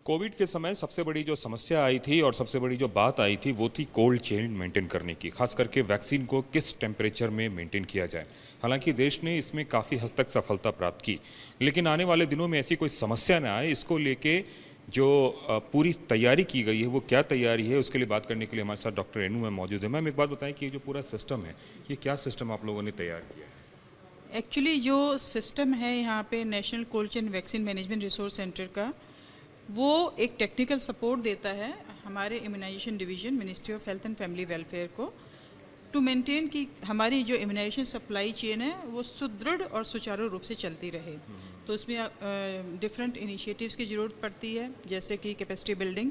Covid के समय सबसे बड़ी जो समस्या आई थी और सबसे बड़ी जो बात आई थी वो थी कोल्ड चेन मेंटेन करने की, खास करके वैक्सीन को किस टेम्परेचर में मेंटेन किया जाए। हालांकि देश ने इसमें काफ़ी हद तक सफलता प्राप्त की, लेकिन आने वाले दिनों में ऐसी कोई समस्या ना आए, इसको लेके जो पूरी तैयारी की गई है वो क्या तैयारी है, उसके लिए बात करने के लिए हमारे साथ डॉक्टर रेनू मैम मौजूद है। मैम, एक बात बताएं कि ये जो पूरा सिस्टम है, ये क्या सिस्टम आप लोगों ने तैयार किया है? एक्चुअली जो सिस्टम है यहाँ पे national cold chain vaccine management resource centre का, वो एक टेक्निकल सपोर्ट देता है हमारे immunization division ministry of health and family welfare को, टू मेंटेन कि हमारी जो इम्यूनाइजेशन सप्लाई चेन है वो सुदृढ़ और सुचारू रूप से चलती रहे। तो उसमें डिफरेंट इनिशिएटिव्स की ज़रूरत पड़ती है, जैसे कि कैपेसिटी बिल्डिंग,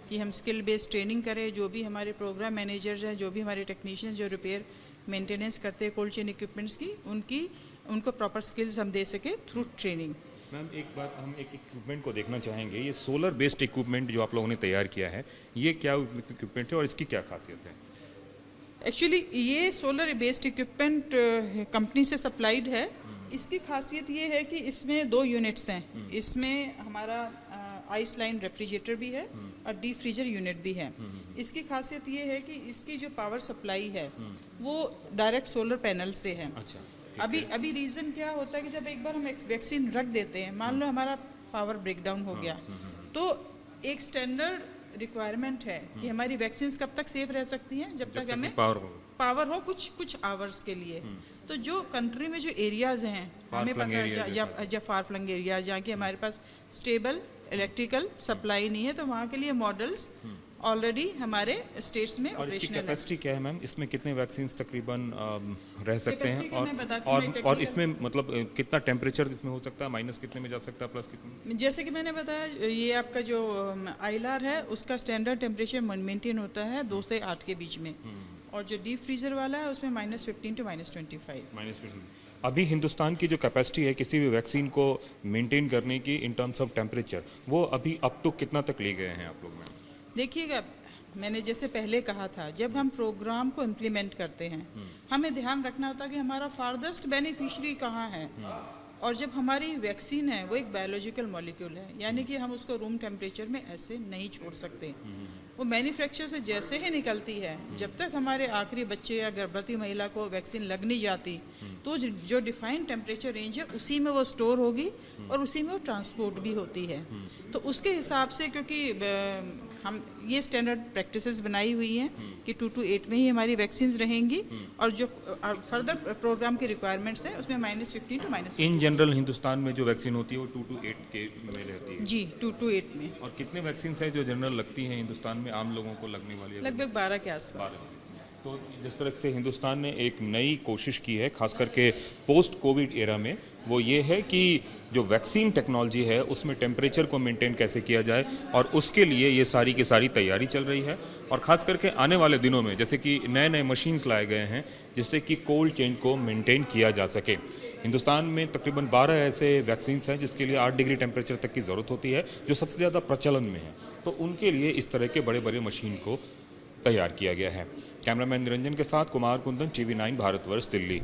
कि हम स्किल बेस्ड ट्रेनिंग करें। जो भी हमारे प्रोग्राम मैनेजर्स हैं, जो भी हमारे टेक्नीशियंस जो रिपेयर मेंटेनेंस करते हैं कोल्ड चेन इक्विपमेंट्स की, उनको प्रॉपर स्किल्स हम दे सके थ्रू ट्रेनिंग। मैम, एक बात हम एक इक्विपमेंट को देखना चाहेंगे। ये सोलर बेस्ड इक्विपमेंट जो आप लोगों ने तैयार किया है, ये क्या इक्विपमेंट है और इसकी क्या खासियत है? एक्चुअली ये सोलर बेस्ड इक्विपमेंट कंपनी से सप्लाइड है। इसकी खासियत ये है कि इसमें 2 यूनिट्स हैं। इसमें हमारा आइस लाइन रेफ्रिजरेटर भी है और डीप फ्रीजर यूनिट भी है। इसकी खासियत ये है कि इसकी जो पावर सप्लाई है वो डायरेक्ट सोलर पैनल से है। अच्छा, अभी रीज़न क्या होता है कि जब एक बार हम वैक्सीन रख देते हैं, मान लो हमारा पावर ब्रेकडाउन हो गया, तो एक स्टैंडर्ड रिक्वायरमेंट है कि हमारी वैक्सीन कब तक सेफ रह सकती हैं, जब तक हमें पावर हो कुछ आवर्स के लिए। तो जो कंट्री में जो एरियाज हैं, हमें पता है या फार फ्लंग एरियाज जहाँ की हमारे पास स्टेबल इलेक्ट्रिकल सप्लाई नहीं है, तो वहाँ के लिए मॉडल्स ऑलरेडी हमारे स्टेट्स में और इसकी ऑपरेशनल है। कैपेसिटी क्या है मैम? इसमें कितने वैक्सीन तकरीबन रह सकते हैं और इसमें मतलब कितना टेम्परेचर इसमें हो सकता है? माइनस कितने में जा सकता है, प्लस कितने? जैसे कि मैंने बताया, ये आपका जो आईएलआर है उसका स्टैंडर्ड टेम्परेचर मेंटेन होता है 2 से 8 के बीच में, और जो डीप फ्रीजर वाला है उसमें -15 to -25। अभी हिंदुस्तान की जो कैपेसिटी है किसी भी वैक्सीन को मेंटेन करने की इन टर्म्स ऑफ टेम्परेचर, वो अभी अब तो कितना तक ले गए हैं आप लोग? मैम देखिएगा, मैंने जैसे पहले कहा था, जब हम प्रोग्राम को इम्प्लीमेंट करते हैं हमें ध्यान रखना होता है कि हमारा फारदेस्ट बेनिफिशियरी कहाँ है। और जब हमारी वैक्सीन है वो एक बायोलॉजिकल मॉलिक्यूल है, यानी कि हम उसको रूम टेम्परेचर में ऐसे नहीं छोड़ सकते। वो मैन्युफैक्चर से जैसे ही निकलती है, जब तक हमारे आखिरी बच्चे या गर्भवती महिला को वैक्सीन लग नहीं जाती, तो जो डिफाइंड टेम्परेचर रेंज है उसी में वो स्टोर होगी और उसी में वो ट्रांसपोर्ट भी होती है। तो उसके हिसाब से, क्योंकि हम ये स्टैंडर्ड प्रैक्टिसेस बनाई हुई हैं कि 2 to 8 में ही हमारी वैक्सीन्स रहेंगी, और जो फर्दर प्रोग्राम की रिक्वायरमेंट्स है उसमें -15 to -15। इन जनरल हिंदुस्तान में जो वैक्सीन होती है वो 2 to 8 के में रहती है? जी, 2 to 8 में। और कितने वैक्सीन है जो जनरल लगती हैं हिंदुस्तान में, आम लोगों को लगने वाली है? लगभग 12 के आसपास। तो जिस तरह से हिंदुस्तान ने एक नई कोशिश की है खास करके पोस्ट कोविड एरा में, वो ये है कि जो वैक्सीन टेक्नोलॉजी है उसमें टेम्परेचर को मेंटेन कैसे किया जाए, और उसके लिए ये सारी की सारी तैयारी चल रही है। और ख़ास करके आने वाले दिनों में जैसे कि नए नए मशीन्स लाए गए हैं जिससे कि कोल्ड चेन को मेंटेन किया जा सके। हिंदुस्तान में तकरीबन 12 ऐसे वैक्सीन्स हैं जिसके लिए 8 डिग्री टेम्परेचर तक की ज़रूरत होती है, जो सबसे ज़्यादा प्रचलन में है। तो उनके लिए इस तरह के बड़े बड़े मशीन को तैयार किया गया है। कैमरामैन निरंजन के साथ कुमार कुंदन, TV9 भारतवर्ष, दिल्ली।